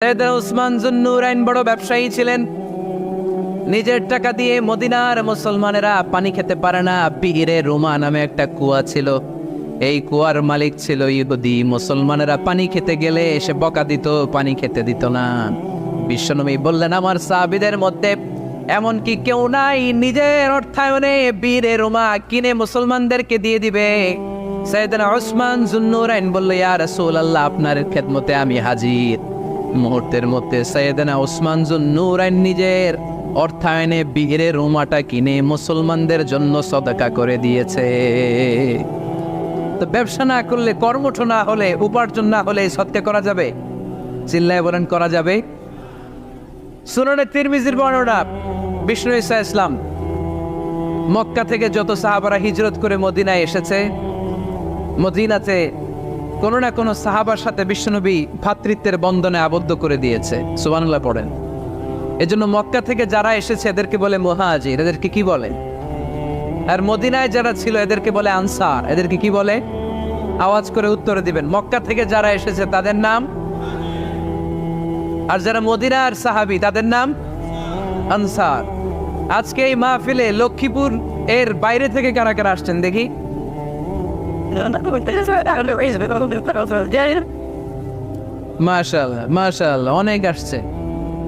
সাইয়েদনা উসমান যুন্নুরাইন বড় ব্যবসায়ী ছিলেন। নিজের টাকা দিয়ে মদিনার মুসলমানেরা পানি খেতে পারে না। বিহিরে রোমা নামে একটা কুয়া ছিল, এই কুয়ার মালিক ছিল ইহুদি। মুসলমানেরা পানি খেতে গেলে এসে বকা দিত, পানি খেতে দিত না। বিশ্বনবী বললেন, আমার সাহাবীদের মধ্যে এমন কি কেউ নাই নিজের অর্থায়নে বিহিরে রোমা কিনে মুসলমানদেরকে দিয়ে দিবে? সাইয়েদনা উসমান যুন্নুরাইন বলল, ইয়া রাসূলুল্লাহ, আপনার খেদমতে আমি হাজির। মুহূর্তের মধ্যে সাইয়েদনা উসমান যুন্নুরাইন নিজের অর্থায়নে বিহিরে রোমাটা কিনে মুসলমানদের জন্য সদকা করে দিয়েছে। তো ব্যবসা না করলে, কর্মঠ না হলে, উপার্জন না হলে সদকা করা যাবে? চিল্লায় বলেন, করা যাবে? সুনানে তিরমিজির বর্ণনা, বিষ্ণু ঈসা ইসলাম মক্কা থেকে যত সাহাবারা হিজরত করে মদিনায় এসেছে, মদিনাতে কোন না কোন সাহাবার সাথে বিশ্বনবী ভ্রাতৃত্বের বন্ধনে আবদ্ধ করে দিয়েছে। সুবহানাল্লাহ পড়েন। এজন্য মক্কা থেকে যারা এসেছে এদেরকে বলে মুহাজির। এদেরকে কি বলে? আর মদিনায় যারা ছিল এদেরকে বলে আনসার। এদেরকে কি বলে? আওয়াজ করে উত্তর দিবেন। মক্কা থেকে যারা এসেছে তাদের নাম, আর যারা মদিনার সাহাবী তাদের নাম আনসার। আজকে এই মাহফিলে লক্ষ্মীপুর এর বাইরে থেকে কারা কারা আসছেন দেখি? মাশাআল্লাহ, মাশাআল্লাহ, অনেক আসছে।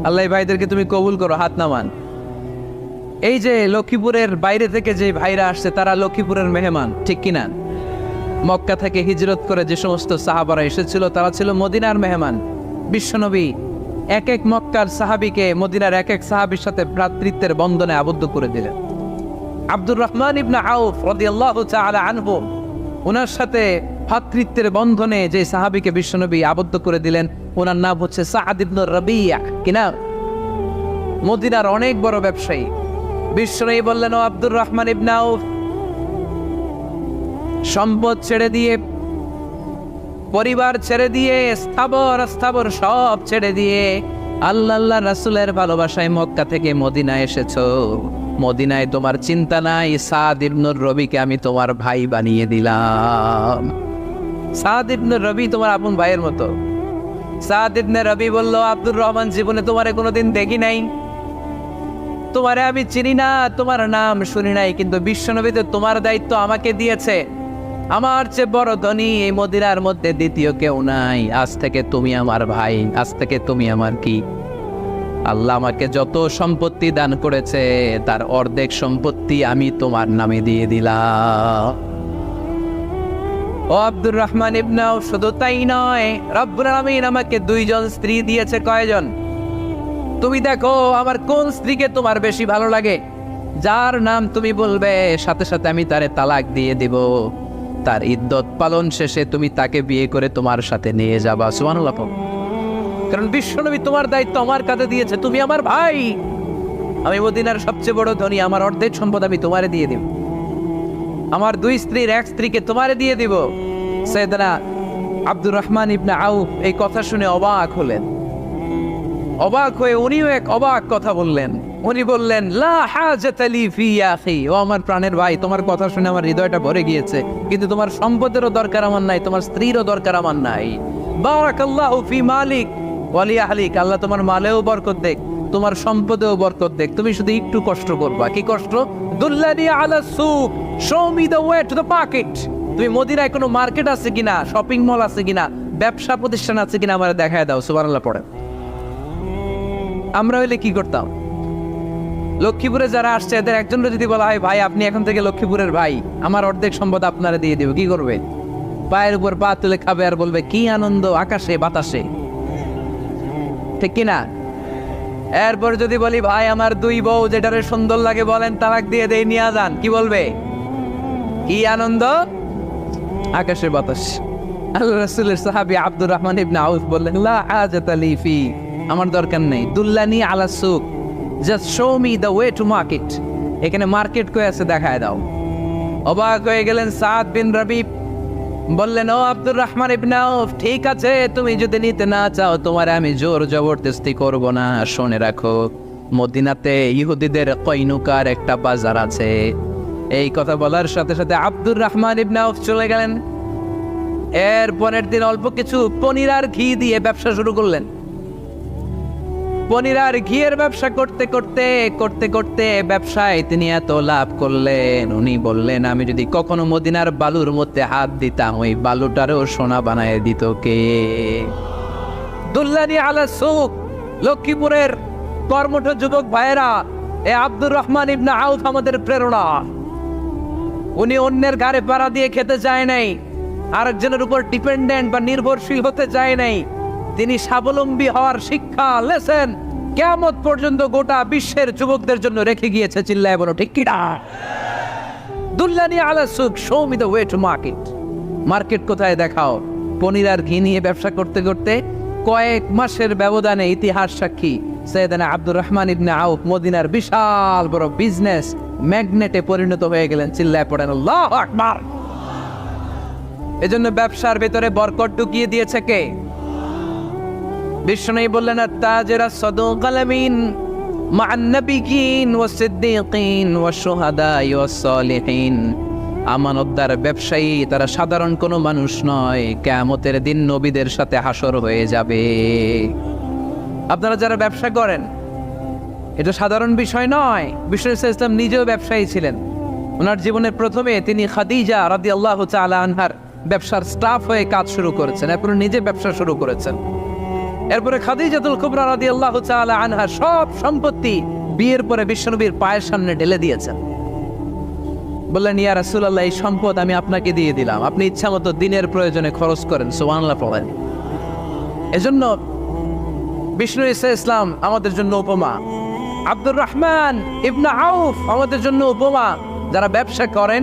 আল্লাহ এই ভাইদেরকে তুমি কবুল করো, হাত নামান। এই যে লক্ষ্মীপুরের বাইরে থেকে যে ভাইরা আসছে তারা লক্ষ্মীপুরের মেহমান, ঠিক কিনা? মক্কা থেকে হিজরত করে যে সমস্ত সাহাবারা এসেছিল তারা ছিল মদিনার মেহমান। বিশ্বনবী এক এক মক্কার সাহাবীকে মদিনার এক এক সাহাবীর সাথে ভ্রাতৃত্বের বন্ধনে আবদ্ধ করে দিলেন। আব্দুর রহমান ইবনে আউফ রাদিয়াল্লাহু তাআলা আনহু, ওনার সাথে ভ্রাতৃত্বের বন্ধনে যে সাহাবীকে বিশ্বনবী আবদ্ধ করে দিলেন ওনার নাম হচ্ছে সাআদ ইবনে রাবিয়া। কিনা? মদিনার অনেক বড় ব্যবসায়ী। বিশ্বনবী বললেন, ও আব্দুর রহমান ইবনে আউফ, সম্পদ ছেড়ে দিয়ে, পরিবার ছেড়ে দিয়ে, স্থাবর সব ছেড়ে দিয়ে আল্লাহ রাসূলের ভালোবাসায় মক্কা থেকে মদিনায় এসেছো। মদিনায় তোমার চিন্তা নাই, সাদ ইবনুর রবিকে আমি তোমার ভাই বানিয়ে দিলাম। সাদ ইবনুর রবি তোমার আপন ভাইয়ের মতো। সাদ ইবনে রবি বলল, আব্দুর রহমান, জীবনে তোমারে কোনোদিন দেখি নাই, তোমারে আমি চিনি না, তোমার নাম শুনি নাই, কিন্তু বিশ্বনবী তো তোমার দায়িত্ব আমাকে দিয়েছে। আমার চেয়ে বড় ধনী এই মদিনার মধ্যে দ্বিতীয় কেউ নাই। আজ থেকে তুমি আমার ভাই, আজ থেকে তুমি আমার কি? আল্লাহ আমাকে যত সম্পত্তি দান করেছে তার অর্ধেক সম্পত্তি আমি তোমার নামে দিয়ে দিলাম। ও আব্দুর রহমান ইবনে আউফ, শুধু তাই নয়, রব্বুল আলামিন আমাকে দুইজন স্ত্রী দিয়েছে। কয়জন? তুমি দেখো আমার কোন স্ত্রীকে তোমার বেশি ভালো লাগে, যার নাম তুমি বলবে সাথে সাথে আমি তারে তালাক দিয়ে দিব। তার ইদ্যত পালন শেষে তুমি তাকে বিয়ে করে তোমার সাথে নিয়ে যাবা। সুবহানাল্লাহ। কারণ বিশ্বনবী তোমার দায়িত্ব আমার কাছে দিয়েছে, তুমি আমার ভাই। আমি মদিনার সবচেয়ে বড় ধনী, আমার অর্ধেক সম্পদ আমি তোমারে দিয়ে দিব। আমার দুই স্ত্রীর এক স্ত্রীকে তোমারে দিয়ে দিব। সাইয়েদনা আব্দুর রহমান ইবনে আউফ এই কথা শুনে অবাক হলেন। অবাক হয়ে উনিও এক অবাক কথা বললেন। উনি বললেন, লা হাজাতা লি ফি ইয়া আখি, ও আমার প্রাণের ভাই, তোমার কথা শুনে আমার হৃদয়টা ভরে গিয়েছে, কিন্তু তোমার সম্পদেরও দরকার আমার নাই, তোমার স্ত্রীরও দরকার আমার নাই। বারাকাল্লাহু ফি মালিক ওয়া লি আহলিক, আল্লাহ তোমার মালেও বরকত দেখ, তোমার সম্পদেও বরকত দেখ। তুমি শুধু একটু কষ্ট করবা। কি কষ্ট? দুল্লানি আলা সুক, show me the way to the market. তুমি মদিনায় কোনো মার্কেট আছে কিনা, শপিং মল আছে কিনা, ব্যবসা প্রতিষ্ঠান আছে কিনা আমারে দেখায় দাও। সুবহানাল্লাহ পড়েন। আমরা হইলে কি করতাম? লক্ষ্মীপুরে যারা আসছে এদের একজনও যদি বলা হয়, ভাই আপনি এখন থেকে লক্ষ্মীপুরের ভাই, আমার অর্ধেক সম্পদ আপনারা দিয়ে দিব, কি করবে? পায়ের উপর পা তুলে খাবে আর বলবে, কি আনন্দ আকাশে বাতাসে, ঠিক কিনা? এরপর যদি বলি, ভাই আমার দুই বউ, যেটারে সুন্দর লাগে বলেন তালাক দিয়ে দেই, নিয়ে যান, কি বলবে? কি আনন্দ আকাশে বাতাস। আল্লাহ রাসূলের সাহাবী আব্দুর রহমান ইবনে আউফ বললেন, লা হাজাতা লি ফি, আমার দরকার নেই। দুল্লানি আলা সুক, just show me the way to market. এখানে মার্কেট কই আছে দেখায় দাও। অবাক হয়ে গেলেন সাদ বিন রবি। বললেন, ও আব্দুর রহমান ইবনে আউফ, ঠিক আছে, তুমি যদি নিতে না চাও তোমার আমি জোর জবরদস্তি করব না। শুনে রাখো, মদিনাতে ইহুদিদের কয়নুকার একটা বাজার আছে। এই কথা বলার সাথে সাথে আব্দুর রহমান ইবনে আউফ চলে গেলেন। এর পরের দিন অল্প কিছু পনির আর ঘি দিয়ে ব্যবসা শুরু করলেন। পনির আর ঘিয়ের ব্যবসা করতে করতে করতে করতে ব্যবসায় তিনি এত লাভ করলেন, উনি বললেন আমি যদি কখনো মদিনার বালুর মধ্যে হাত দিতাম ওই বালুটারও সোনা বানায় দিত কে? দুল্লানি আলা সুক, লক্ষ্মীপুরের কর্মঠ যুবক ভাইয়েরা, এ আব্দুর রহমান ইবনে আউফ আমাদের প্রেরণা। উনি অন্যের ঘাড়ে পাড়া দিয়ে খেতে চায় নাই, আরেকজনের উপর ডিপেন্ডেন্ট বা নির্ভরশীল হতে চায় নাই। তিনি স্বাবলম্বী হওয়ার শিক্ষা লেসেন কিয়ামত পর্যন্ত গোটা বিশ্বের যুবকদের জন্য রেখে গিয়েছে। চিল্লায় বলো ঠিক কি না? দুল্লানি আলা সুক, show me the way to market. Market কোথায় দেখাও। পনির আর ঘি নিয়ে ব্যবসা করতে করতে কয়েক মাসের ব্যবধানে ইতিহাস সাক্ষী সৈয়দনা আব্দুর রহমান ইবনে আউফ মদিনার বিশাল বড় বিজনেস ম্যাগনেটে পরিণত হয়ে গেলেন। চিল্লায় পড়েন আল্লাহু আকবার। এজন্য ব্যবসার ভেতরে বরকত ঢুকিয়ে দিয়েছে কে? বিষ্ণু বললেন আত-তাজির আস-সাদুকাল আমিন মা'আন নাবিয়্যিন ওয়াস-সিদ্দীকিন ওয়াশ-শুহাদা'i ওয়াস-সালিহিন। আমানতদার ব্যবসায়ী তারা সাধারণ কোনো মানুষ নয়, কিয়ামতের দিন নবীদের সাথে হাসর হয়ে যাবে। আপনারা যারা ব্যবসা করেন, এটা সাধারণ বিষয় নয়। বিষ্ণু ইসলাম নিজেও ব্যবসায়ী ছিলেন। ওনার জীবনের প্রথমে তিনি খাদিজা রাদিয়াল্লাহু তাআলা আনহার ব্যবসার স্টাফ হয়ে কাজ শুরু করেছেন, এরপরে নিজে ব্যবসা শুরু করেছেন। এরপরে খাদিজাতুল কুবরা রাদিয়াল্লাহু তাআলা আনহা সব সম্পত্তি বিয়ের পরে বিশ্বনবীর পায়ের সামনে ঢেলে দিয়েছেন। বললেন ইয়া রাসূলুল্লাহ, এই সম্পদ আমি আপনাকে দিয়ে দিলাম, আপনি ইচ্ছা মতো দিনের প্রয়োজনে খরচ করেন। সুবহানাল্লাহ পড়েন। এজন্য বিষ্ণু ইসলাম আমাদের জন্য উপমা, আব্দুর রহমান ইবনে আউফ আমাদের জন্য উপমা। যারা ব্যবসা করেন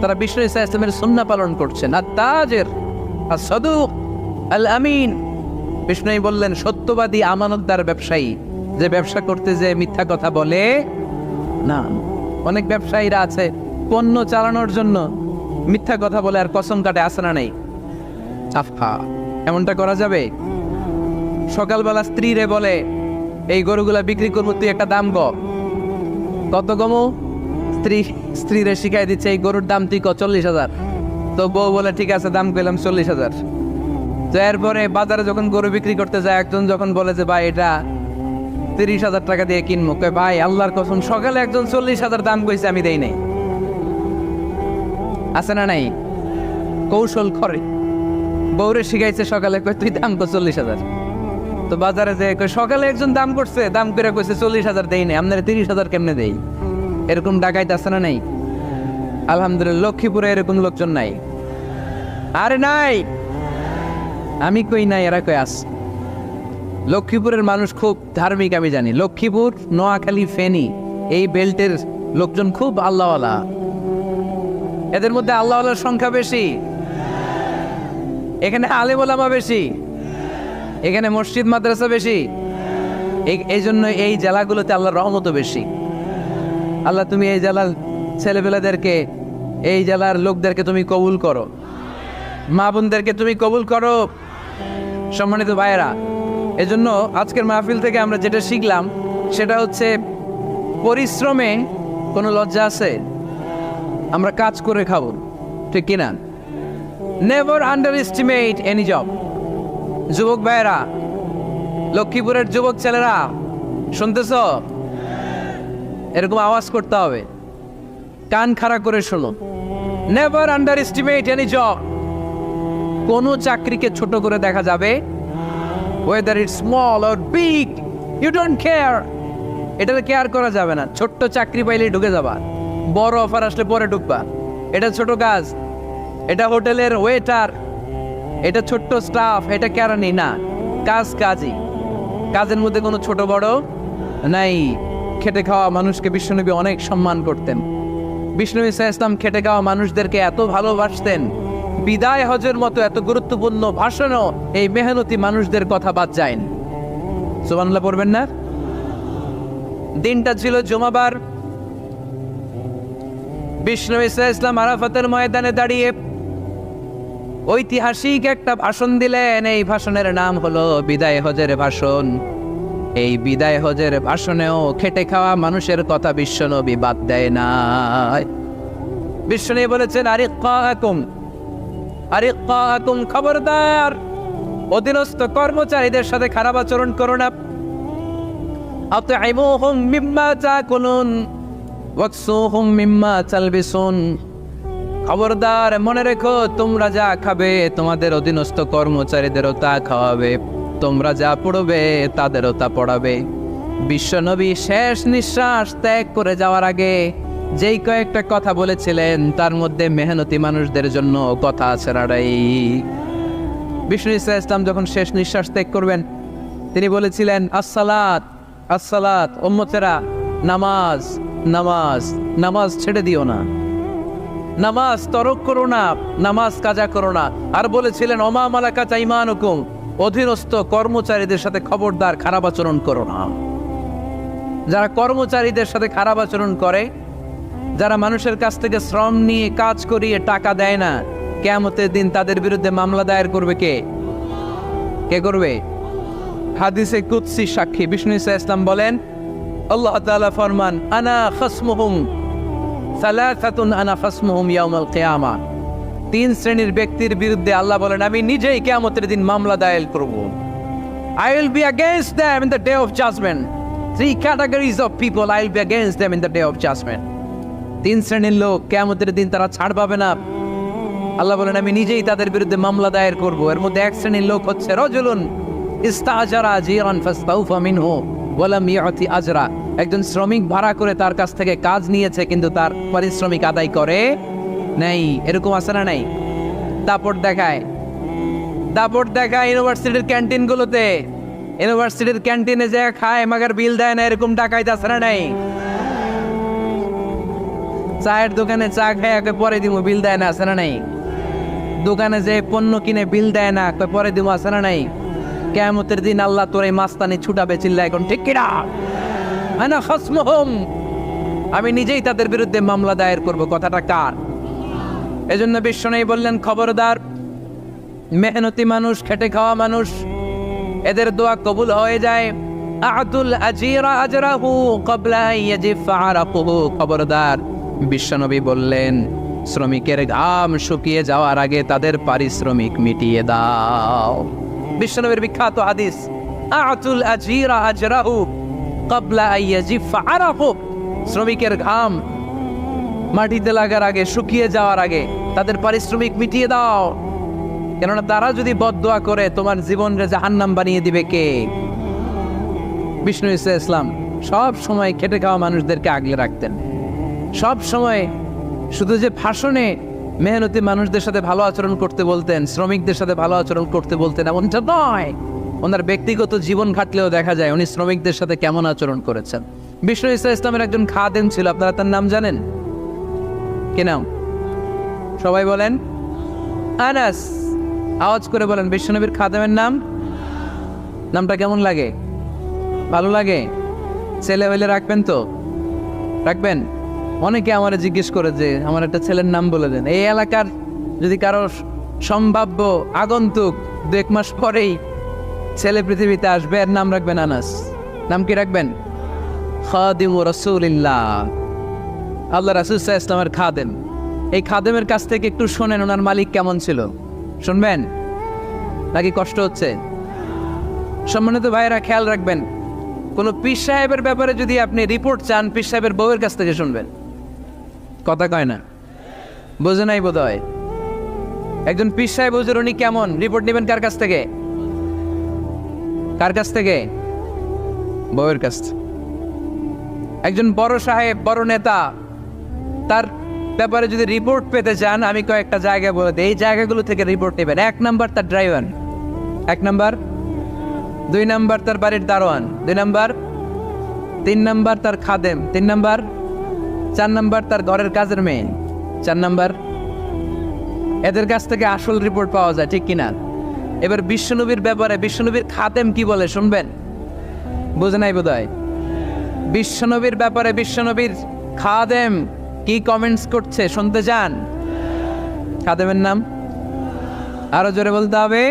তারা বিষ্ণু ইসলামের সুন্নাহ পালন করছেন। আত-তাজির আস-সাদুক আল আমিন। বিষ্ণু বললেন সত্যবাদী আমানতদার ব্যবসায়ী, যে ব্যবসা করতে যে মিথ্যা কথা বলে না। অনেক ব্যবসায়ীরা আছে পণ্য চালানোর জন্য মিথ্যা কথা বলে আর কসম কাটে, আছে না নাই? আফা, এমনটা করা যাবে? সকালবেলা স্ত্রীরে বলে এই গরুগুলা বিক্রি করবো, তুই একটা দাম কত কমো? স্ত্রীরে শিখাই দিচ্ছে এই গরুর দাম তুই 40,000। তো বউ বলে ঠিক আছে, দাম কইলাম 40,000। তো এরপরে বাজারে যখন গরু বিক্রি করতে যায়, একজন যখন বলে যে ভাই এটা 30,000 টাকা দিয়ে কিনবো, কয় ভাই আল্লাহর কসম সকালে একজন 40,000 দাম কইছে, আমি দেই নাই। আছে না নাই? কৌশল করে বউরে শিখাইছে সকালে, কয় তুই দাম কর 40,000। তো বাজারে যে সকালে একজন দাম করছে, দাম করে কইছে 40,000 দেই নাই, আপনারা 30,000 কেমনে দেই? এরকম ডাকাইত আছে না নাই? আলহামদুলিল্লাহ লক্ষ্মীপুরে এরকম লোকজন নাই। আরে নাই, আমি কই নাই, এরা কই আস। লক্ষ্মীপুরের মানুষ খুব ধার্মিক, আমি জানি। লক্ষ্মীপুর, নোয়াখালী, ফেনী এই বেল্টের লোকজন খুব আল্লাহওয়ালা। এদের মধ্যে আল্লাহওয়ালার সংখ্যা বেশি, এখানে আলেম ওলামা বেশি, এখানে মসজিদ মাদ্রাসা বেশি। এই জন্য এই জেলাগুলোতে আল্লাহর রহমতও বেশি। আল্লাহ তুমি এই জেলার ছেলেপেলেদেরকে, এই জেলার লোকদেরকে তুমি কবুল করো, মা বোনদেরকে তুমি কবুল করো। সম্মানিত ভাইয়েরা, এজন্য আজকের মাহফিল থেকে আমরা যেটা শিখলাম সেটা হচ্ছে পরিশ্রমে কোনো লজ্জা আছে? আমরা কাজ করে খাবো, ঠিক কিনা? Never under estimate any job. যুবক ভাইয়েরা, লক্ষ্মীপুরের যুবক ছেলেরা শুনতেছ? এরকম আওয়াজ করতে হবে, কান খাড়া করে শোনো। Never under estimate any job. কোনো চাকরিকে ছোট করে দেখা যাবে, whether it's small or big, you don't care. এটাতে কেয়ার করা যাবে না। ছোট্ট চাকরি পাইলে ঢুকে যাবা, বড় অফার আসলে পরে ঢুকবা। এটা ছোট কাজ, এটা হোটেলের ওয়েটার, এটা ছোট্ট স্টাফ, এটা কেরানি না। কাজ কাজই, কাজের মধ্যে কোনো ছোট বড় নাই। খেটে খাওয়া মানুষকে বিশ্বনবী অনেক সম্মান করতেন। বিষ্ণু ইসলাম খেটে খাওয়া মানুষদেরকে এত ভালোবাসতেন, বিদায় হজের মতো এত গুরুত্বপূর্ণ ভাষণও এই মেহনতি মানুষদের কথা বাদ যায়নি। সুবহানাল্লাহ পড়বেন না? দিনটা ছিল জুমাবার। বিষ্ণু ইসলাম আরাফাতের ময়দানে দাঁড়িয়ে ঐতিহাসিক একটা ভাষণ দিলেন। এই ভাষণের নাম হলো বিদায় হজের ভাষণ। এই বিদায় হজের ভাষণেও খেটে খাওয়া মানুষের কথা বিশ্বনবী বাদ দেয় না। বিশ্বনবী বলেছেন আরিক্কাকুম, খবরদার অধীনস্থ কর্মচারীদের সাথে খারাপ আচরণ করো না। আতঈমুহুম মিম্মা তাকুলুন ওয়াকসুহুম মিম্মা তালবিসুন। খবরদার, মনে রেখো, তোমরা যা খাবে তোমাদের অধীনস্থ কর্মচারীদেরও তা খাওয়াবে, তোমরা যা পড়বে তাদেরও তা পড়াবে। বিশ্বনবী শেষ নিঃশ্বাস ত্যাগ করে যাওয়ার আগে যেই কয়েকটা কথা বলেছিলেন তার মধ্যে মেহনতি মানুষদের জন্য কথা আছে রাড়াই। বিষ্ণু ইসা ইসলাম যখন শেষ নিঃশ্বাস ত্যাগ করবেন তিনি বলেছিলেন, আসসালাত আসসালাত, উম্মতেরা নামাজ নামাজ, নামাজ ছেড়ে দিও না, নামাজ তরক করো না, নামাজ কাজা করো না। আর বলেছিলেন, ওমা মালাকাত আইমানুকুম, অধীনস্থ কর্মচারীদের সাথে খবরদার খারাপ আচরণ করো না। যারা কর্মচারীদের সাথে খারাপ আচরণ করে, যারা মানুষের কাছ থেকে শ্রম নিয়ে কাজ করিয়ে টাকা দেয় না, কিয়ামতের দিন তাদের বিরুদ্ধে মামলা দায়ের করবে কে? কে করবে? হাদিসে কুদসি সাক্ষী বিষ্ণু ইসা ইসলাম বলেন, আল্লাহ তাআলা ফরমান, আনা খাসমুহুম সালাসাতুন আনা খাসমুহুম ইয়াউমাল কিয়ামা। তিন শ্রেণীর ব্যক্তির বিরুদ্ধে আল্লাহ বলেন, আমি নিজেই কিয়ামতের দিন মামলা দায়ের করব। I will be against them in the day of judgment. Three categories of people, I will be against them in the day of judgment. তিন শ্রেণীর লোক কিয়ামতের দিন তারা ছাড় পাবে না। আল্লাহ বলেন, আমি নিজেই তাদের বিরুদ্ধে মামলা দায়ের করব। এর মধ্যে এক শ্রেণীর লোক হচ্ছে রাজুলুন ইস্তাজারা জিরান ফাস্তাউফা মিনহু ওয়া লাম ইয়াতি আজরা। একজন শ্রমিক ভাড়া করে তার কাছ থেকে কাজ নিয়েছে কিন্তু তার পারিশ্রমিক আদায় করে নাই। এরকম আছে না নাই? দাপট দেখায়, দাপট দেখায় ইউনিভার্সিটির ক্যান্টিনগুলোতে। ইউনিভার্সিটির ক্যান্টিনে যে খায় মাগার বিল দেয় না, এরকম ডাকাইতে আছে না নাই? চায়ের দোকানে চা খায় পরে দিব, বিল দেয় না, আছে না নাই? দোকানে যে পণ্য কিনে বিল দেয় না, পরে দিব, আছে না নাই? কিয়ামতের দিন আল্লাহ তোর এই মাস্তানি ছুটাবে, চিল্লা এখন ঠিক কিনা? আনা খাসমুহুম, আমি নিজেই তাদের বিরুদ্ধে মামলা দায়ের করব। কথাটা কার? এজন্য বিশ্বনবী বললেন, খবরদার, মেহনতি মানুষ, খেটে খাওয়া মানুষ, এদের দোয়া কবুল হয়ে যায়। আতুল আজিরা আজরাহু ক্বাবলা আন ইয়াজিফা আরাকুহু। খবরদার, বিশ্বনবী বললেন, শ্রমিকের ঘাম শুকিয়ে যাওয়ার আগে তাদের পারিশ্রমিক মিটিয়ে দাও। বিশ্বনবীর বিখ্যাত হাদিস, আতুল আজিরা আজরাহু ক্বাবলা আন ইয়াজিফা আরাকুহু। শ্রমিকের ঘাম মাটিতে লাগার আগে, শুকিয়ে যাওয়ার আগে তাদের পারিশ্রমিক মিটিয়ে দাও। কেননা তারা যদি বদদোয়া করে তোমার জীবনকে জাহান্নাম বানিয়ে দিবে কে? বিষ্ণু ইসা ইসলাম সব সময় খেটে খাওয়া মানুষদেরকে আগলে রাখতেন। সব সময় শুধু যে ভাষণে মেহনতি মানুষদের সাথে ভালো আচরণ করতে বলতেন, শ্রমিকদের সাথে ভালো আচরণ করতে বলতেন, এমনটা নয়। ওনার ব্যক্তিগত জীবন ঘাটলেও দেখা যায় উনি শ্রমিকদের সাথে কেমন আচরণ করেছেন। বিষ্ণু ইসা ইসলামের একজন খাদেম ছিল, আপনারা তার নাম জানেন? কি নাম? সবাই বলেন আনাস। আওয়াজ করে বলেন, বিশ্বনবীর খাদেমের নাম। নামটা কেমন লাগে? ভালো লাগে? ছেলে হইলে রাখবেন তো? রাখবেন? অনেকে আমার জিজ্ঞেস করে যে আমার একটা ছেলের নাম বলে দেন। এই এলাকার যদি কারো সম্ভাব্য আগন্তুক 2-1 মাস পরেই ছেলে পৃথিবীতে আসবে, এর নাম রাখবেন আনাস। নাম কি রাখবেন? খাদিমু রাসূলিল্লাহ, আল্লাহ রাসূল সাল্লাল্লাহু আলাইহি ওয়াসাল্লামের খাদেম। এই খাদেমের কাছ থেকে একটু শোনেন ওনার মালিক কেমন ছিল। শুনবেন নাকি কষ্ট হচ্ছে? সম্মানিত ভাইয়েরা, খেয়াল রাখবেন, কোন পীর সাহেবের ব্যাপারে যদি আপনি রিপোর্ট চান, পীর সাহেবের বউয়ের কাছ থেকে শুনবেন। কথা কয় না? বোঝে নাই বোধ হয়। একজন পীর সাহেব হুজুর উনি কেমন, রিপোর্ট নেবেন কার কাছ থেকে? কার কাছ থেকে? বউয়ের কাছ থেকে। একজন বড় সাহেব, বড় নেতা, তার ব্যাপারে যদি রিপোর্ট পেতে চান, আমি কয়েকটা জায়গায় বলে দিই, এই জায়গাগুলো থেকে রিপোর্ট নেবেন। 1 নাম্বার তার ড্রাইভার, 1 নাম্বার। 2 নাম্বার তার বাড়ির দারোয়ান, 2 নাম্বার। 3 নাম্বার তার খাদেম, 3 নাম্বার। 4 নাম্বার তার ঘরের কাজের মেয়ে, 4 নাম্বার। এদের কাছ থেকে আসল রিপোর্ট পাওয়া যায়, ঠিক কিনা? এবার বিশ্বনবীর ব্যাপারে বিশ্বনবীর খাদেম কি বলে শুনবেন? বুঝে নাই বোধ হয়। বিশ্বনবীর ব্যাপারে বিশ্বনবীর খাদেম কি কমেন্টস করছে শুনতে চান? খাদেমের নাম আরো জোরে বলতে হবে।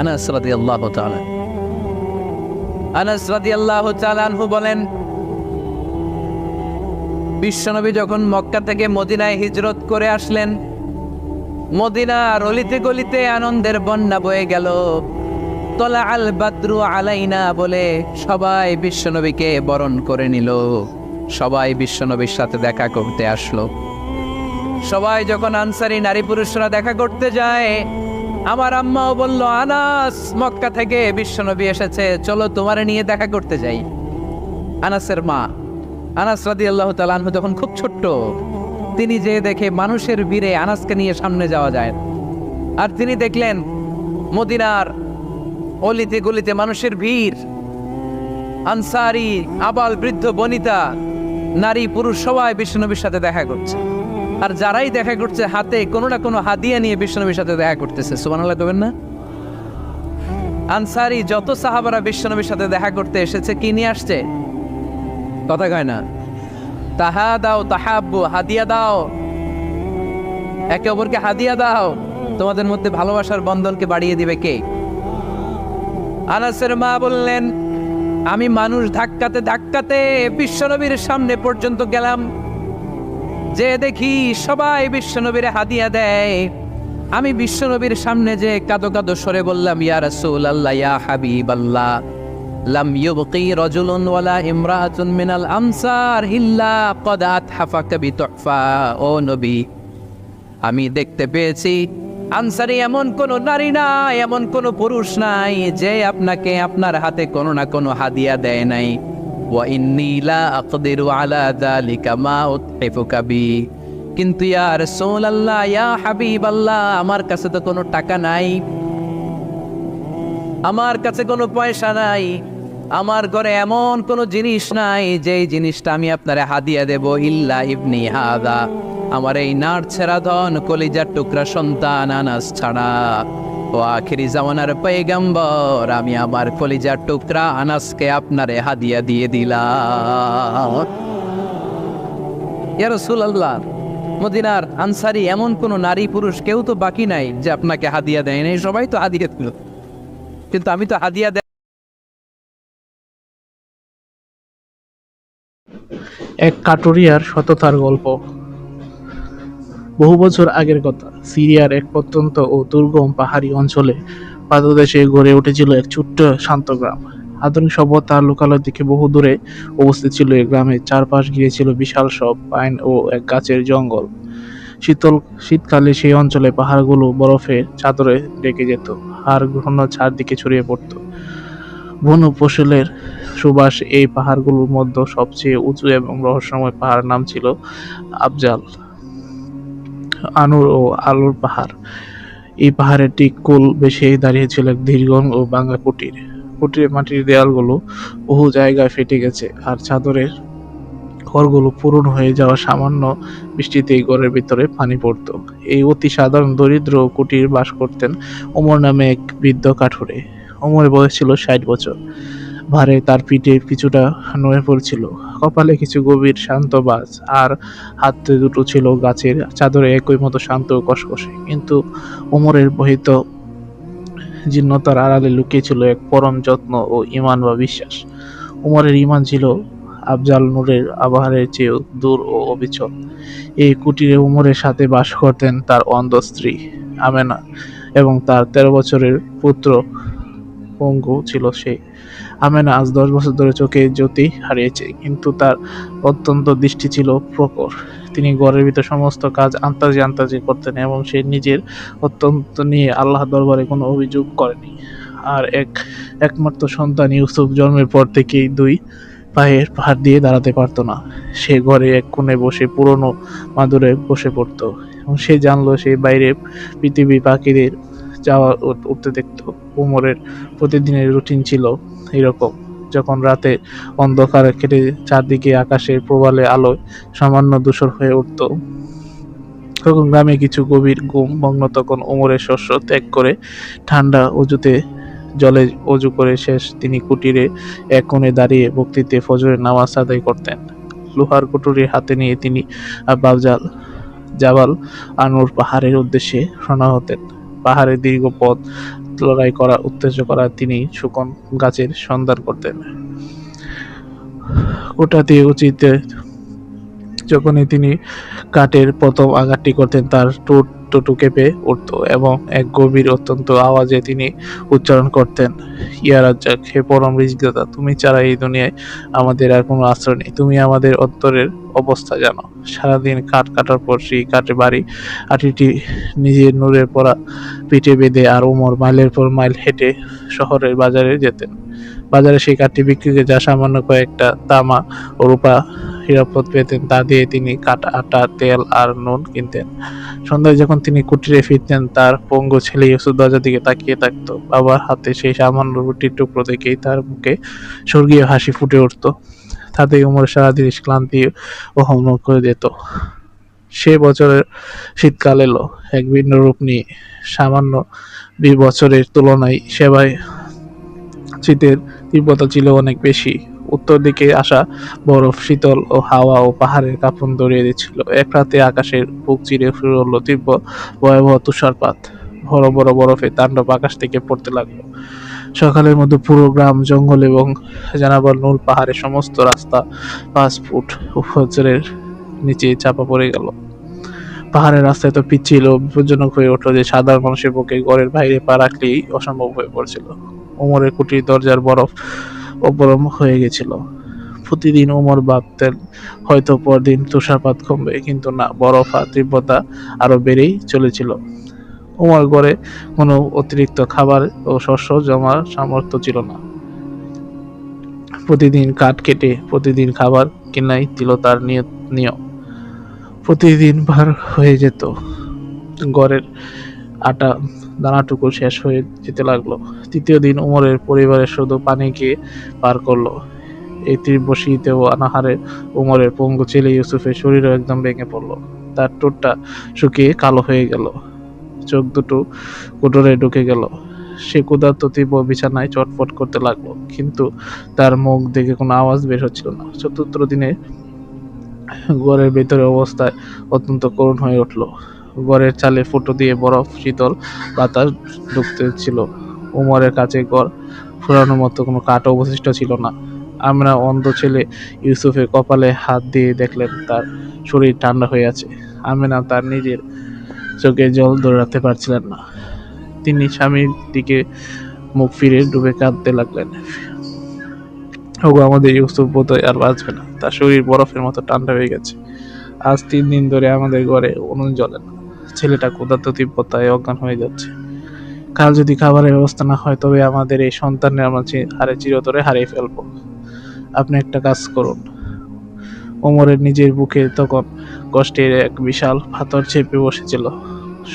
আনাস রাদিয়াল্লাহু তাআলা, আনাস রাদিয়াল্লাহু তাআলা আনহু বলেন, বিশ্বনবী যখন মক্কা থেকে মদিনায় হিজরত করে আসলেন, মদিনার অলিতে গলিতে আনন্দের বন্যা বয়ে গেল। তলা আল বাদ্রু আলাইনা বলে সবাই বিশ্বনবীকে বরণ করে নিল। সবাই বিশ্বনবীর সাথে দেখা করতে আসলো। সবাই যখন আনসারী নারী পুরুষরা দেখা করতে যায়, আমার আম্মাও বলল, আনাস, মক্কা থেকে বিশ্বনবী এসেছে, চলো তোমারে নিয়ে দেখা করতে যাই। আনাসের মা আনাস রাদিয়াল্লাহু তাআলা আনহু তখন খুব ছোট্ট। তিনি যে দেখে মানুষের ভিড়ে আনাসকে নিয়ে সামনে যাওয়া যায়, আর তিনি দেখলেন মদিনার অলিতে গলিতে মানুষের ভিড়, আনসারী, আবাল বৃদ্ধ বনিতা, নারী পুরুষ সবাই বিশ্বনবীর সাথে দেখা করছে। আর যারাই দেখা করছে হাতে কোনো না কোনো হাদিয়া নিয়ে বিশ্বনবীর সাথে দেখা করতেছে। সুবহানাল্লাহ কবেন না? আনসারী যত সাহাবারা বিশ্বনবীর সাথে দেখা করতে এসেছে, কি নিয়ে আসছে? কথা কয় না? তাহা দাও, তাহাব্বু, হাদিয়া দাও, একে অপরকে হাদিয়া দাও। তোমাদের মধ্যে ভালোবাসার বন্ধনকে বাড়িয়ে দিবে কে? আনাসের মা বললেন, আমি মানুষ ধাক্কাতে ধাক্কাতে বিশ্বনবীর সামনে পর্যন্ত গেলাম, যে দেখি সবাই বিশ্বনবীর হাদিয়া দেয়। আমি বিশ্বনবীর সামনে যে কাঁদো কাঁদো সরে বললাম, ইয়া রাসূলুল্লাহ, ইয়া হাবিবাল্লাহ, লাম ইউবকি রাজুলুন ওয়ালা ইমরাআতুন মিনাল আমসার ইল্লা ক্বাদ আতহাফাকা বিতুহফা। ও নবী, আমি দেখতে পেয়েছি আনসারী এমন কোন নারী নাই, এমন কোন পুরুষ নাই যে আপনাকে আপনার হাতে কোনো না কোনো হাদিয়া দেয় নাই। ওয়া ইন্নী লা আকদিরু আলা যালিকা মা উতহিফুকা বি। কিন্তু ইয়া রাসূলুল্লাহ, ইয়া হাবিবাল্লাহ, আমার কাছে তো কোনো টাকা নাই, আমার কাছে কোনো পয়সা নাই, আমার ঘরে এমন কোনো জিনিস নাই যেই জিনিসটা আমি আপনারে হাদিয়া দেব, ইল্লা ইবনি হাদা, আমার এই নার ছেড়া ধন কলিজার টুকরা সন্তান আনাস ছাড়া। ও আখিরি জামানার পয়গম্বর, আমি আমার কলিজার টুকরা আনাসকে আপনারে হাদিয়া দিয়ে দিলাম। ইয়া রাসূলুল্লাহ, মদিনার আনসারী এমন কোন নারী পুরুষ কেউ তো বাকি নাই যে আপনাকে হাদিয়া দেয় নাই, সবাই তো হাদিয়া দিল, কিন্তু আমি তো হাদিয়া দেয়। এক কাটুরিয়ার সততার গল্প। বহু বছর আগের কথা। সিরিয়ার এক প্রত্যন্ত ও দুর্গম পাহাড়ি অঞ্চলে পাদদেশে গড়ে উঠেছিল এক ছোট্ট শান্ত গ্রাম। আধুনিক সভ্যতার লোকালয় থেকে বহু দূরে অবস্থিত ছিল এই গ্রামের চারপাশ ঘিরে ছিল বিশাল সব পাইন ও এক গাছের জঙ্গল। শীতকালে সেই অঞ্চলে পাহাড়গুলো বরফের চাদরে ঢেকে যেত, আর ঘন চারদিকে ছড়িয়ে পড়ত বন ফসলের সুবাস। এই পাহাড়গুলোর মধ্যে সবচেয়ে উঁচু এবং রহস্যময় পাহাড় নাম ছিল আফজাল, আনুর ও আলোর পাহাড়। এই পাহাড়ের ঠিক কোল বেশি দাঁড়িয়েছিল এক দীর্ঘ ও ভাঙা কুটির। কুটিরের মাটির দেয়ালগুলো বহু জায়গায় ফেটে গেছে, আর চাদরের ঘরগুলো পূরণ হয়ে যাওয়া সামান্য বৃষ্টিতেই ঘরের ভিতরে পানি পড়তো। এই অতি সাধারণ দরিদ্র কুটির বাস করতেন ওমর নামে এক বৃদ্ধ কাঠুরে। ওমরের বয়স ছিল 60 বছর। ভারে তার পিঠে কিছুটা নুয়ে পড়ছিল, কপালে কিছু গভীর শান্ত বাজ, আর হাতে দুটো ছিল গাছের চাদরে একই মতো শান্ত ও কসকসে। কিন্তু ওমরের বহিত জীর্ণতার আড়ালে লুকিয়ে ছিল এক পরম যত্ন ও ঈমান বা বিশ্বাস। ওমরের ঈমান ছিল আফজাল নূরের আবহাওয়ার চেয়েও দূর ও অবিচল। এই কুটিরে ওমরের সাথে বাস করতেন তার অন্ধ স্ত্রী আমেনা এবং তার 13 বছরের পুত্র পঙ্গু ছিল সে। আমেনা আজ 10 বছর ধরে চোখে জ্যোতি হারিয়েছে, কিন্তু তার অত্যন্ত দৃষ্টি ছিল প্রখর। তিনি ঘরের ভিতর সমস্ত কাজ আন্তাজে আন্তাজে করতেন এবং সে নিজের অত্যন্ত নিয়ে আল্লাহ দরবারে কোনো অভিযোগ করেনি। আর একমাত্র সন্তান ইউসুফ জন্মের পর থেকেই 2 পায়ের পাহাড় দিয়ে দাঁড়াতে পারতো না। সে ঘরে এক কোণে বসে পুরনো মাদুরে বসে পড়তো এবং সে জানলো সে বাইরে পৃথিবী পাখিদের যাওয়া উঠতে দেখতো। ওমরের প্রতিদিনের রুটিন ছিল এরকম। যখন রাতে অন্ধকার কেটে চারদিকে আকাশের প্রবালে আলোয় সামান্য ধূসর হয়ে উঠত, তখন গ্রামে কিছু গভীর ঘুম ভগ্ন। তখন ওমরের শস্য ত্যাগ করে ঠান্ডা অজুতে জলে অজু করে শেষ তিনি কুটিরে এক কোণে দাঁড়িয়ে ভক্তিতে ফজরের নামাজ আদায় করতেন। লোহার কুটুরি হাতে নিয়ে তিনি আফজাল জাবাল আনুর পাহাড়ের উদ্দেশ্যে রওনা হতেন। পাহাড়ের দীর্ঘ পথ লড়াই করা উত্তেজ করা তিনি শুকন গাছের সন্ধান করতেন। ওটাতে উচিতে যখনই তিনি কাঠের প্রথম আঘাতটি করতেন, তার ঠোঁট টুটু কেঁপে উঠত এবং এক গভীর অত্যন্ত আওয়াজে তিনি উচ্চারণ করতেন, ইয়া রাজ্জাক, হে পরম রিজদাতা, তুমি ছাড়া এই দুনিয়ায় আমাদের আর কোনো আশ্রয় নেই। তুমি আমাদের অন্তরের অবস্থা জানো। সারাদিন কাঠ কাটার পর সেই কাঠে বাড়ি আটিটি নিজের নূরের পরা পিঠে বেঁধে আর ওমর মাইলের পর মাইল হেঁটে শহরের বাজারে যেতেন। বাজারে সেই কাঠটি বিক্রিতে যা সামান্য কয়েকটা তামা ও রূপা হীরাপদ পেতেন তা দিয়ে তিনি কাটা আটা, তেল আর নুন কিনতেন। সন্ধ্যায় যখন তিনি কুটিরে ফিরতেন, তার পঙ্গু ছেলে ইউসুফ দরজার দিকে তাকিয়ে থাকতো। বাবার হাতে সেই সামান্য রুটির টুকরো দেখেই তার মুখে স্বর্গীয় হাসি ফুটে উঠত। তাতেই ওমর সারাদিন ক্লান্তি ও হোম করে দিত। সে বছরের শীতকাল এলো এক ভিন্ন রূপ নিয়ে। সামান্য 20 বছরের তুলনায় সেবায় শীতের তীব্রতা ছিল অনেক বেশি। উত্তর দিকে আসা বরফ শীতল ও হাওয়া ও পাহাড়ের কাঁপন ধরিয়ে দিচ্ছিল। এক রাতে আকাশের বুক চিরে শুরু হলো তীব্র ভয়াবহ তুষারপাত। বড় বড় বরফের তাণ্ডব আকাশ থেকে পড়তে লাগলো। সকালের মধ্যে পুরো গ্রাম, জঙ্গল এবং জানাবার নুল পাহাড়ের সমস্ত রাস্তা 5 ফুট উপরের নিচে চাপা পড়ে গেল। পাহাড়ের রাস্তা এত পিচ্ছিল ও বিপজ্জনক হয়ে উঠল যে সাধারণ মানুষের পক্ষে ঘরের বাইরে পা রাখলেই অসম্ভব হয়ে পড়ছিল। ওমরের কুটির দরজার বরফ অপরম হয়ে গেছিল। প্রতিদিন ওমর ভাবতেন হয়তো পরদিন তুষারপাত কমবে, কিন্তু না, বরফ আর তীব্রতা আরো বেড়েই চলেছিল। ওমর ঘরে কোনো অতিরিক্ত খাবার ও শস্য জমার সামর্থ্য ছিল না। প্রতিদিন কাঠ কেটে প্রতিদিন খাবার কিনাই ছিল তার নিয়ম। প্রতিদিন ভার হয়ে যেত। ঘরের আটা দানাটুকু শেষ হয়ে যেতে লাগলো। তৃতীয় দিন ওমরের পরিবারের শুধু পানি খেয়ে পার করলো। এই তীব্র শীতে ও অনাহারে ওমরের পঙ্গু ছেলে ইউসুফের শরীরও একদম ভেঙে পড়লো। তার ঠোঁটটা শুকিয়ে কালো হয়ে গেল, চোখ দুটো কুটরে ঢুকে গেল। সে ক্ষুধার্ত তীব্র বিছানায় চটপট করতে লাগলো, কিন্তু তার মুখ থেকে কোনো আওয়াজ বের হচ্ছিল না। চতুর্থ দিনে ঘরের ভেতরে অবস্থায় অত্যন্ত করুণ হয়ে উঠল। ঘরের চালে ফুটো দিয়ে বরফ শীতল বাতাস ঢুকতেছিল। উমরের কাছে ঘর ফুরানোর মতো কোনো কাঠ অবশিষ্ট ছিল না। আমরা অন্ধ ছেলে ইউসুফের কপালে হাত দিয়ে দেখলেন তার শরীর ঠান্ডা হয়ে আছে। আমেনা তার নিজের চোখে জল ধরে রাখতে পারছিলেন না। তিনি স্বামীর দিকে মুখ ফিরে ডুবে কাঁদতে লাগলেন, ওগো আমাদের ইউসুফ বোধহয় আর বাঁচবে না, তার শরীর বরফের মতো ঠান্ডা হয়ে গেছে। আজ 3 দিন ধরে আমাদের ঘরে উনুন জ্বলে না। ছেলেটা ক্ষুধার্ত তীব্রতায় অজ্ঞান হয়ে যাচ্ছে। কাল যদি খাবারের ব্যবস্থা না হয়, তবে আমাদের এই সন্তানের আমরা চিরতরে হারিয়ে ফেলবো। আপনি একটা কাজ করুন। ওমরের নিজের বুকে তখন কষ্টের এক বিশাল পাথর চেপে বসেছিল।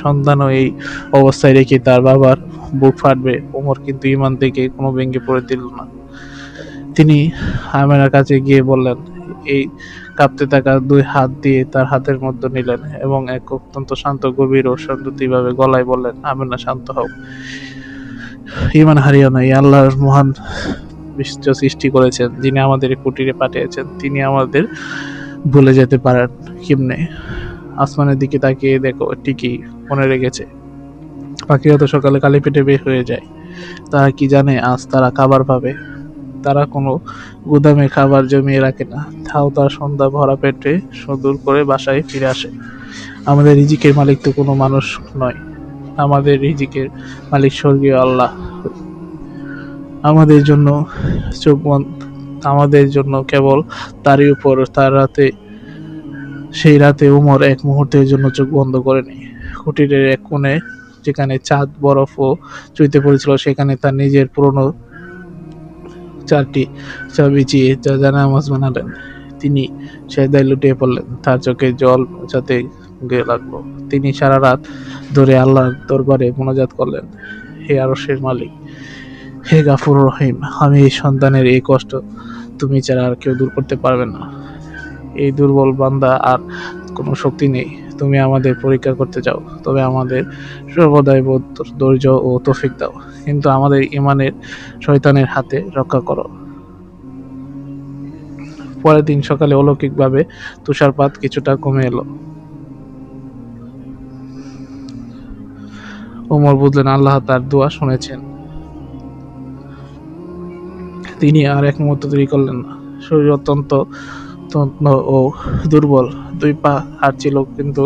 সন্তানও এই অবস্থায় রেখে তার বাবার বুক ফাটবে। ওমর কিন্তু ঈমান থেকে কোনো ভেঙে পড়ে দিল না। তিনি আমেনার কাছে গিয়ে বললেন, এই কাঁপতে থাকা 2 হাত দিয়ে তার হাতের মধ্যে নিলেন এবং এক অত্যন্ত শান্ত, গভীর ও শান্তভাবে গলায় বললেন, আমেনা, শান্ত হও, ঈমান হারিও না। এই আল্লাহর মহান বিশ্ব সৃষ্টি করেছেন, যিনি আমাদের কুটিরে পাঠিয়েছেন, তিনি আমাদের ভুলে যেতে পারেন কেমনে? আসমানের দিকে তাকিয়ে দেখো, ঠিকই মনে রেখেছে। পাখিরা তো সকালে খালি পেটে বের হয়ে যায়। তারা কি জানে আজ তারা খাবার পাবে? তারা কোনো গুদামে খাবার জমিয়ে রাখে না, তাও তার সন্ধ্যা ভরা পেটে সুদূর করে বাসায় ফিরে আসে। আমাদের রিজিকের মালিক তো কোনো মানুষ নয়, আমাদের রিজিকের মালিক স্বর্গীয় আল্লাহ। আমাদের জন্য আমাদের জন্য কেবল তারই উপর তার রাতে। সেই রাতে উমর এক মুহূর্তের জন্য চোখ বন্ধ করেনি। কুটিরের এক কোণে, যেখানে চাঁদ বরফ ও চুইতে পড়েছিল, সেখানে তার নিজের পুরনো 4টি বিছিয়ে জানামাজ বানালেন। তিনি সেজদায় লুটিয়ে পড়লেন। তার চোখে জল মোছাতে লাগলো। তিনি সারা রাত ধরে আল্লাহর দরবারে মোনাজাত করলেন, হে আরশের মালিক, হে গাফুর রহিম, আমি এই সন্তানের এই কষ্ট তুমি ছাড়া আর কেউ দূর করতে পারবে না। এই দুর্বল বান্দা আর কোনো শক্তি নেই। তুমি আমাদের পরীক্ষা করতে চাও, তবে আমাদের সর্বদাই ধৈর্য ও তৌফিক দাও, কিন্তু আমাদের ঈমানের শয়তানের হাতে রক্ষা করো। পরের দিন সকালে অলৌকিকভাবে তুষারপাত কিছুটা কমে এলো। ওমর বুঝলেন আল্লাহ তার দোয়া শুনেছেন। তিনি আর এক মুহূর্ত দেরি করলেন না। শরীর অত্যন্ত অত্যন্ত ও দুর্বল, 2 পা হাঁটছিল, কিন্তু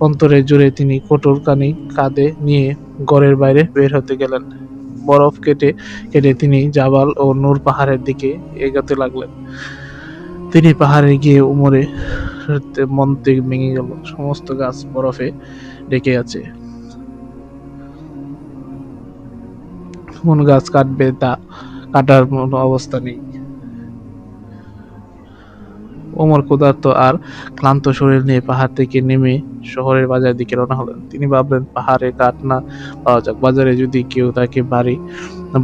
অন্তরে জুড়ে তিনি কোটরখানি কাঁধে নিয়ে ঘরের বাইরে বের হতে গেলেন। বরফ কেটে কেটে তিনি জাবাল ও নূর পাহাড়ের দিকে এগোতে লাগলেন। তিনি পাহাড়ে গিয়ে উমরে মন থেকে ভেঙে গেল। সমস্ত গাছ বরফে ঢেকে আছে, কোন গাছ কাটবে তা কাটার মতো অবস্থা নেই। ওমর ক্ষুধার্ত আর ক্লান্ত শরীর নিয়ে পাহাড় থেকে নেমে শহরের বাজারের দিকে রওনা হলেন। তিনি ভাবলেন, পাহাড়ে কাঠ না পাওয়া যাক, বাজারে যদি কেউ তাকে ভারী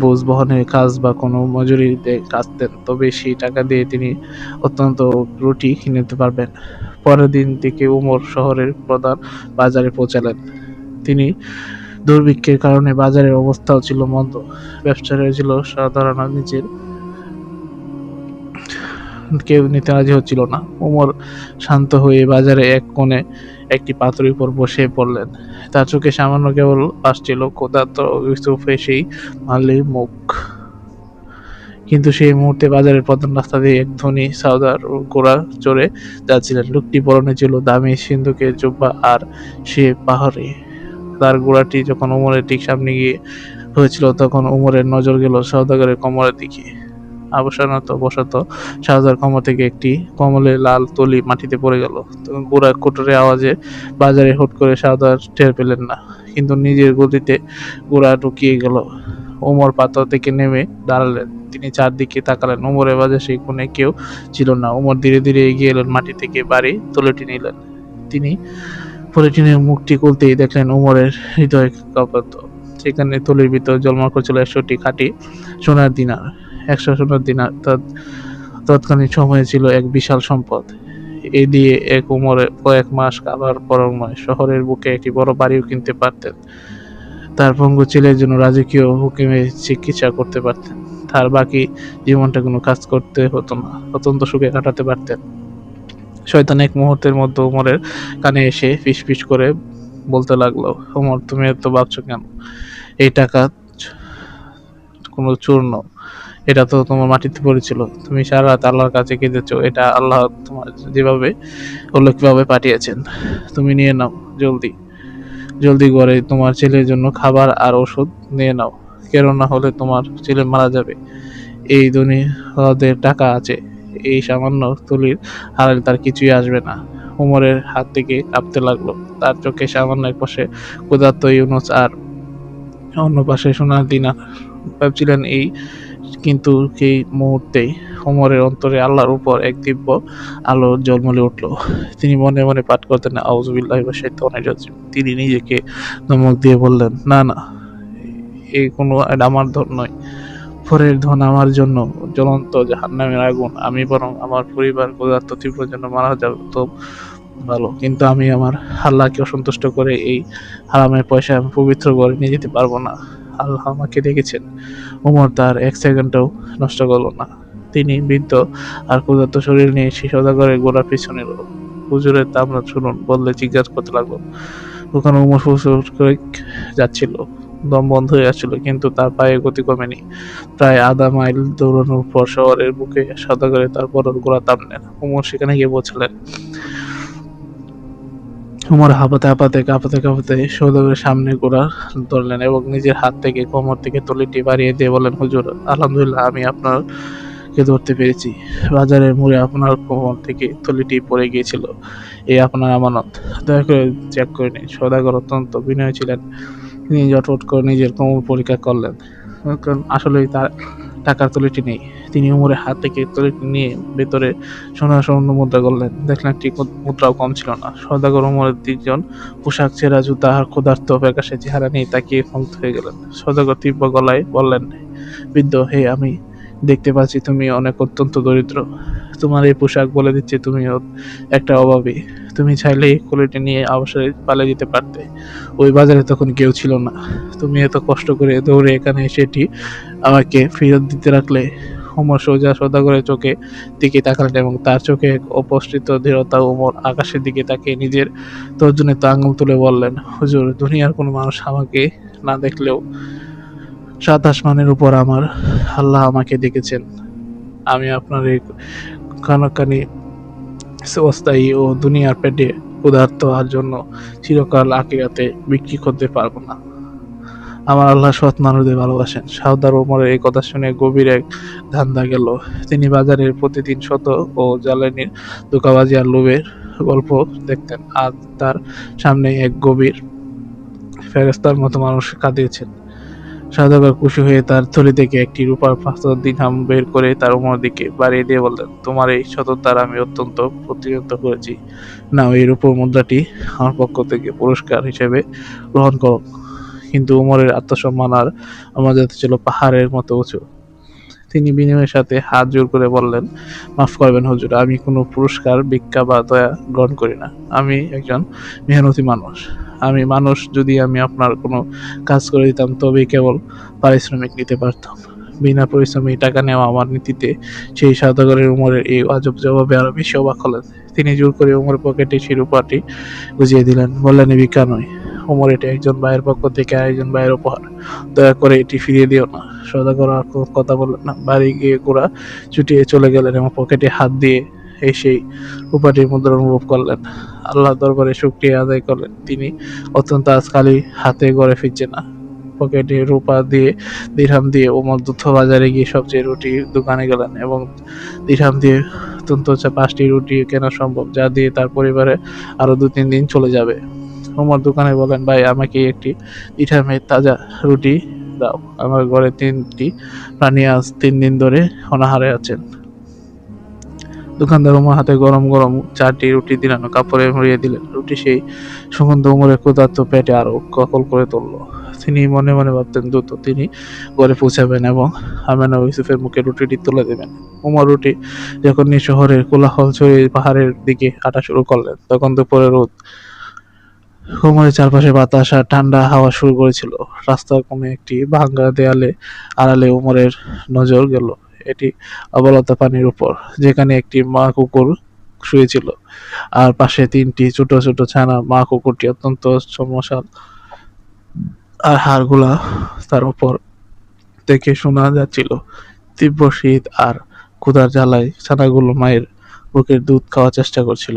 বোঝ বহনের কাজ বা কোনো মজুরিতে কাজ দেন, তবে সেই টাকা দিয়ে তিনি অত্যন্ত রুটি কিনে নিতে পারবেন। পরের দিন থেকে ওমর শহরের প্রধান বাজারে পৌঁছালেন। তিনি দুর্ভিক্ষের কারণে বাজারের অবস্থাও ছিল মন্দ। ব্যবসায়ীরা ছিল সাধারণ, নিজের কেউ নিতে রাজি হচ্ছিল না। ওমর শান্ত হয়ে বাজারে এক কোণে একটি পাথরের উপর বসে পড়লেন। তার চোখে সামান্য কেবল আসছিল ক্ষুধার্ত ইউসুফে সেই মালির মুখ। কিন্তু সেই মুহূর্তে বাজারের প্রধান রাস্তা দিয়ে এক ধনী সাউদার ঘোড়া চড়ে যাচ্ছিলেন। লোকটি পরনে ছিল দামি সিন্ধুকের জুব্বা, আর সে পাহাড়ে। তার ঘোড়াটি যখন ওমরের ঠিক সামনে গিয়ে হয়েছিল, তখন ওমরের নজর গেল সওদাগরের কোমরের দিকে। বশত শাহজার কোমর থেকে একটি কমলে লাল তলি মাটিতে পড়ে গেল। ঘোড়া কোটরে আওয়াজে বাজারে হুট করে শাহজার টের পেলেন না, কিন্তু নিজের গতিতে ঘোড়া ঢুকিয়ে গেল। ওমর পাথর থেকে নেমে দাঁড়ালেন। তিনি চারদিকে তাকালেন। ওমরের বাজার সেই কোণে কেউ ছিল না। ওমর ধীরে ধীরে এগিয়ে এলেন, মাটি থেকে বাড়ি তলেটি নিলেন। তিনি পলিথিনের মুখটি খুলতেই দেখলেন ওমরের হৃদয় কাঁপত। সেখানে থলির ভিতর ঝলমল করছিল 100টি খাঁটি সোনার দিনার। 100 সোনার দিনার তৎকালীন সময়ে ছিল এক বিশাল সম্পদ। এ দিয়ে এক ওমরের কয়েক মাস খাবার পরও নয়, শহরের বুকে একটি বড় বাড়িও কিনতে পারতেন। তার পঙ্গু ছেলের জন্য রাজকীয় হুকুমে চিকিৎসা করতে পারতেন। তার বাকি জীবনটা কোনো কাজ করতে হতো না, অত্যন্ত সুখে কাটাতে পারতেন। শয়তান এক মুহূর্তের মধ্যে ওমরের কানে এসে ফিসফিস করে বলতে লাগলো, ওমর, তুমি এত ভাবছো কেন? এই টাকা কোনো চূর্ণ, এটা তো তোমার মাটিতে পড়েছিল। তুমি সারা রাত আল্লাহর কাছে কেঁদেছো। এটা আল্লাহ তোমার যেভাবে অলৌকিকভাবে পাঠিয়েছেন। তুমি নিয়ে নাও, জলদি জলদি করে তোমার ছেলের জন্য খাবার আর ওষুধ নিয়ে নাও, কেননা হলে তোমার ছেলে মারা যাবে। এই ধনীদের টাকা আছে, এই সামান্য তুলির হারালে তার কিছুই আসবে না। ওমরের হাত থেকে কাঁপতে লাগলো। তার চোখে সামান্য এক পাশে ক্ষুধার্ত ইউনুস আর অন্য পাশে সোনার দিনার ভাবছিলেন এই। কিন্তু সেই মুহূর্তেই ওমরের অন্তরে আল্লাহর উপর এক দিব্য আলো ঝলমলে উঠল। তিনি মনে মনে পাঠ করতেন, আউযুবিল্লাহি মিনাশ শাইতানির রাজিম। তিনি নিজেকে ধমক দিয়ে বললেন, না না, এই কোনো আমার ধন নয়। পরের ধন আমার জন্য জ্বলন্ত জাহান্নামের আগুন। আমি বরং আমার পরিবার ক্ষুধার্ত তীব্র জন্য মারা যাবে তো ভালো, কিন্তু আমি আমার আল্লাহকে অসন্তুষ্ট করে এই হারামের পয়সা আমি পবিত্র করে নিয়ে যেতে পারবো না। আল্লাহ আমাকে দেখেছেন। ওমর তার এক সেকেন্ডও নষ্ট করলো না। তিনি বৃদ্ধ আর ক্ষুধার্ত শরীর নিয়ে সেই সওদাগরের গোড়ার পিছনে এলো। হুজুরের তামরা শুনুন বললে জিজ্ঞাসা করতে লাগলো। ওখানে ওমর ফুসফুস করে যাচ্ছিল, দম বন্ধ হয়ে আসছিল, কিন্তু তার পায়ে গতি কমেনি। প্রায় আধা মাইল দৌড়ানোর পর শহরের বুকে সওদাগরে তার বড় গোড়া থামলেন। ওমর সেখানে গিয়ে পৌঁছলেন। ওমর কাঁপাতে সওদাগরের সামনে গোড়া ধরলেন এবং নিজের হাত থেকে কোমর থেকে তলিটি বাড়িয়ে দিয়ে বললেন, হুজুর, আলহামদুলিল্লাহ, আমি আপনাকে ধরতে পেরেছি। বাজারের মোড়ে আপনার কোমর থেকে তলিটি পড়ে গিয়েছিল, এই আপনার আমানত, দয়া করে চেক করে নিন। সওদাগর অত্যন্ত বিনয়ী ছিলেন। তিনি জটফট করে নিজের কোমর পরীক্ষা করলেন, কারণ আসলেই তার টাকার তলিটি নেই। তিনি ওমরের হাত থেকে তলিটি নিয়ে ভেতরে স্বর্ণ মুদ্রা করলেন। দেখলেন একটি মুদ্রাও কম ছিল না। সওদাগর ওমরের দ্বিজন পোশাক ছেঁড়া জুতা আর ক্ষুধার্ত প্রকাশে চেহারা নিয়ে তাকিয়ে মুগ্ধ হয়ে গেলেন। সওদাগর তীব্র গলায় বললেন, বৃদ্ধ, হে, আমি দেখতে পাচ্ছি তুমি অত্যন্ত দরিদ্র। তোমার এই পোশাক বলে দিচ্ছে তুমি একটা অভাবী। তুমি চাইলে এই কোয়ালিটি নিয়ে অবশ্যই পালিয়ে যেতে পারতে। ওই বাজারে তখন কেউ ছিল না। তুমি এত কষ্ট করে দৌড়ে এখানে সেটি আমাকে ফেরত দিতে রাখলে। ওমর সোজা সওদাগরের চোখে দিকে তাকালেন এবং তার চোখে এক অপসৃত দৃঢ়তা। ওমর আকাশের দিকে তাকিয়ে নিজের তর্জনীতে আঙুল তুলে বললেন, হুজুর, দুনিয়ার কোনো মানুষ আমাকে না দেখলেও 7 আসমানের উপর আমার আল্লাহ আমাকে দেখেছেন। আমি আপনার এই কানাকানি অস্থায়ী ও দুনিয়ার পেটে ক্ষুধার্ত আর জন্য চিরকাল আকিরাতে বিক্রি করতে পারবো না। আমার আল্লাহ সৎ মানুষদের ভালোবাসেন। সাউদার ওমরের এই কথা শুনে গভীর এক ধান্দা গেল। তিনি বাজারের প্রতিদিন শত ও জ্বালানির ধোঁকাবাজি আর লোভের গল্প দেখতেন। আজ তার সামনে এক গভীর ফেরেশতার মতো মানুষ কাঁদিয়েছেন। সওদাগর খুশি হয়ে তার থলি থেকে একটি রূপার পাথর দিরহাম বের করে তার ওমরের দিকে বাড়িয়ে দিয়ে বললেন, তোমার এই সততার আমি অত্যন্ত প্রতিহত করেছি। নাও, এই রূপোর মুদ্রাটি আমার পক্ষ থেকে পুরস্কার হিসেবে গ্রহণ করো। কিন্তু উমরের আত্মসম্মান আর মর্যাদা ছিল পাহাড়ের মতো উঁচু। তিনি বিনয়ের সাথে হাত জোড় করে বললেন, মাফ করবেন হুজুর, আমি কোনো পুরস্কার, ভিক্ষা বা দয়া গ্রহণ করি না। আমি একজন মেহনতি মানুষ। যদি আমি আপনার কোনো কাজ করে দিতাম তবেই কেবল পারিশ্রমিক নিতে পারতাম। বিনা পরিশ্রমে এই টাকা নেওয়া আমার নীতিতে। সেই সওদাগরের উমরের এই আজব জবাবে আরো বেশি অবাক হলেন। তিনি জোর করে উমরের পকেটে সেই রূপাটি গুজিয়ে দিলেন। বললেন, এ ভিক্ষা নয় ওমর, এটা একজন ভাইয়ের পক্ষ থেকে আরেকজন ভাইয়ের উপহার। দয়া করে এটি ফিরিয়ে দিও না। সওদাগর আর কোনো কথা বললেন না। বাড়ি গিয়ে গোড়া ছুটিয়ে চলে গেলেন এবং পকেটে হাত দিয়ে সেই রূপাটির মুদ্রা অনুভব করলেন। আল্লাহর দরবারে শুকরিয়া আদায় করলেন। তিনি অত্যন্ত আজ খালি হাতে ঘরে ফিরছে না। পকেটে রূপা দিয়ে দিরহাম দিয়ে ওমর দ্রুত বাজারে গিয়ে সবচেয়ে রুটির দোকানে গেলেন এবং দিরহাম দিয়ে অত্যন্ত 5টি রুটি কেনা সম্ভব, যা দিয়ে তার পরিবারে আরো 2-3 দিন চলে যাবে। ওমর দোকানে বলেন, ভাই, আমাকে একটি দিরহামের তাজা রুটি দাও। আমার ঘরে 3টি প্রাণী আজ 3 দিন ধরে অনাহারে আছেন। দোকানদার ওমর হাতে গরম গরম 4টি রুটি দিলেন, কাপড়ে মুড়িয়ে দিলেন। রুটি সেই সুগন্ধ ওমরের ক্ষুধার্ত পেটে আরো ককল করে তুলল। তিনি মনে মনে ভাবতেন, দ্রুত তিনি ঘরে পৌঁছাবেন এবং আমেনা ও ইউসুফের মুখে রুটিটি তুলে দেবেন। ওমর রুটি যখন নিয়ে শহরের কোলাহল ছড়িয়ে পাহাড়ের দিকে হাঁটা শুরু করলেন, তখন দুপুরে রোদ। ওমরের চারপাশে বাতাস আর ঠান্ডা হাওয়া শুরু করেছিল। রাস্তার কোণে একটি ভাঙা দেয়ালে আড়ালে ওমরের নজর গেল। এটি অবলত পানির উপর, যেখানে একটি মা কুকুর শুয়েছিল আর পাশে 3টি ছোট ছোট ছানা। মা কুকুরটি অত্যন্ত চমৎকার আর হাড়গুলা তার উপর থেকে শোনা যাচ্ছিল। তীব্র শীত আর ক্ষুধার জ্বালায় ছানাগুলো মায়ের বুকের দুধ খাওয়ার চেষ্টা করছিল।